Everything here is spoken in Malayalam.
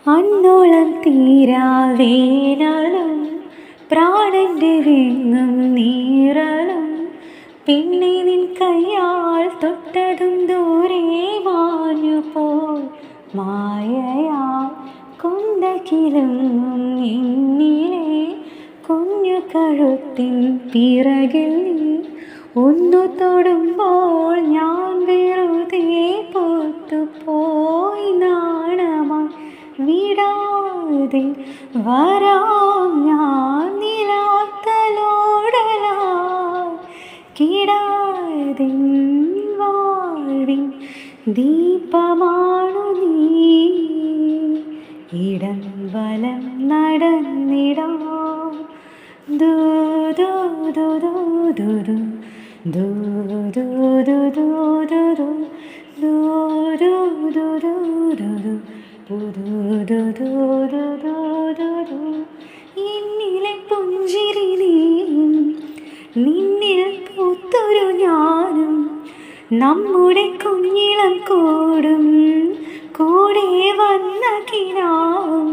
അന്നോളം തീരാവേനലും പ്രാണന്റെ വിങ്ങും നീറലും പിന്നെ നിൻ കയ്യാൽ തൊട്ടതും ദൂരെ മാഞ്ഞുപോൽ മായയാ കൊന്തക്കിലങ്ങും എന്നിലെ കുഞ്ഞു കഴുത്തിൻ പിറകിൽ നീ ഒന്നു തൊടുമ്പോൾ ഞാൻ വെറുതെ പൊത്തുപോയി നാണമായി വിടാതെ വരാം ഞാൻ നിലാത്തലോടലായി കിടാതെ വാഴ്വിൻ ദീപമാണു നീ ഇടം വലം നടന്നിടാം ദൂ ദൂ ദൂ ദൂ ദൂ ദൂ ദൂ ദൂ ദൂ ദൂ ദൂ ദൂ ദൂ ദൂ ദൂ. എന്നിലെ പുഞ്ചിരി നീയും നിന്നിൽ പൂത്തൊരു ഞാനും നമ്മുടെ കുഞ്ഞിളം കൂടും കൂടെ വന്ന കിനാവും